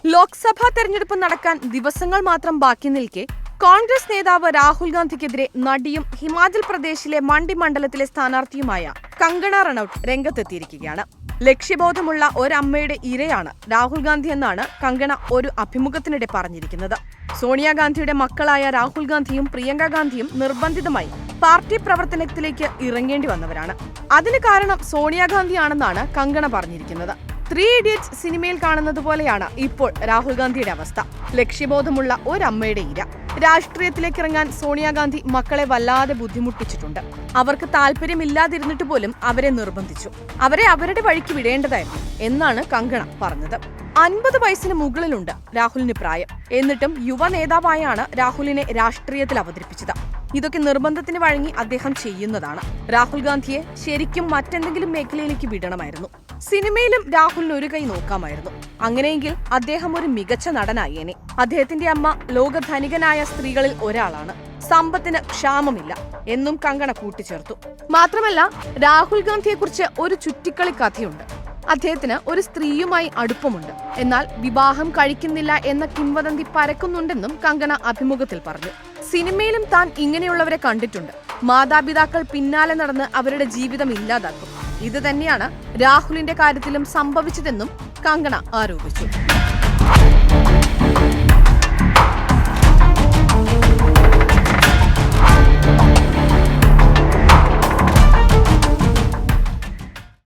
ലോക്സഭാ തെരഞ്ഞെടുപ്പ് നടക്കാൻ ദിവസങ്ങൾ മാത്രം ബാക്കി നിൽക്കെ കോൺഗ്രസ് നേതാവ് രാഹുൽ ഗാന്ധിക്കെതിരെ നടിയും ഹിമാചൽ പ്രദേശിലെ മണ്ഡി മണ്ഡലത്തിലെ സ്ഥാനാർത്ഥിയുമായ കങ്കണ റണൌട്ട് രംഗത്തെത്തിയിരിക്കുകയാണ്. ലക്ഷ്യബോധമുള്ള ഒരമ്മയുടെ ഇരയാണ് രാഹുൽ ഗാന്ധി എന്നാണ് കങ്കണ ഒരു അഭിമുഖത്തിനിടെ പറഞ്ഞിരിക്കുന്നത്. സോണിയാഗാന്ധിയുടെ മക്കളായ രാഹുൽ ഗാന്ധിയും പ്രിയങ്ക ഗാന്ധിയും നിർബന്ധിതമായി പാർട്ടി പ്രവർത്തനത്തിലേക്ക് ഇറങ്ങേണ്ടി വന്നവരാണ്. അതിന് കാരണം സോണിയാഗാന്ധിയാണെന്നാണ് കങ്കണ പറഞ്ഞിരിക്കുന്നത്. 3 ഇഡിയറ്റ്സ് സിനിമയിൽ കാണുന്നത് പോലെയാണ് ഇപ്പോൾ രാഹുൽ ഗാന്ധിയുടെ അവസ്ഥ. ലക്ഷ്യബോധമുള്ള ഒരമ്മയുടെ ഇര. രാഷ്ട്രീയത്തിലേക്ക് ഇറങ്ങാൻ സോണിയാഗാന്ധി മക്കളെ വല്ലാതെ ബുദ്ധിമുട്ടിച്ചിട്ടുണ്ട്. അവർക്ക് താല്പര്യമില്ലാതിരുന്നിട്ട് പോലും അവരെ നിർബന്ധിച്ചു. അവരെ അവരുടെ വഴിക്ക് വിടേണ്ടതായിരുന്നു എന്നാണ് കങ്കണ പറഞ്ഞത്. 50 വയസ്സിന് മുകളിലുണ്ട് രാഹുലിന് പ്രായം. എന്നിട്ടും യുവ നേതാവായാണ് രാഹുലിനെ രാഷ്ട്രീയത്തിൽ അവതരിപ്പിച്ചത്. ഇതൊക്കെ നിർബന്ധത്തിന് വഴങ്ങി അദ്ദേഹം ചെയ്യുന്നതാണ്. രാഹുൽ ഗാന്ധിയെ ശരിക്കും മറ്റെന്തെങ്കിലും മേഖലയിലേക്ക് വിടണമായിരുന്നു. സിനിമയിലും രാഹുലിന് ഒരു കൈ നോക്കാമായിരുന്നു. അങ്ങനെയെങ്കിൽ അദ്ദേഹം ഒരു മികച്ച നടനായേനെ. അദ്ദേഹത്തിന്റെ അമ്മ ലോകധനികനായ സ്ത്രീകളിൽ ഒരാളാണ്. സമ്പത്തിന് ക്ഷാമമില്ല എന്നും കങ്കണ കൂട്ടിച്ചേർത്തു. മാത്രമല്ല, രാഹുൽ ഗാന്ധിയെക്കുറിച്ച് ഒരു ചുറ്റിക്കളി കഥയുണ്ട്. അദ്ദേഹത്തിന് ഒരു സ്ത്രീയുമായി അടുപ്പമുണ്ട്. എന്നാൽ വിവാഹം കഴിക്കുന്നില്ല എന്ന കിംവദന്തി പരക്കുന്നുണ്ടെന്നും കങ്കണ അഭിമുഖത്തിൽ പറഞ്ഞു. സിനിമയിലും താൻ ഇങ്ങനെയുള്ളവരെ കണ്ടിട്ടുണ്ട്. മാതാപിതാക്കൾ പിന്നാലെ നടന്ന് അവരുടെ ജീവിതം ഇല്ലാതാക്കും. ഇത് തന്നെയാണ് രാഹുലിന്റെ കാര്യത്തിലും സംഭവിച്ചതെന്നും കങ്കണ ആരോപിച്ചു.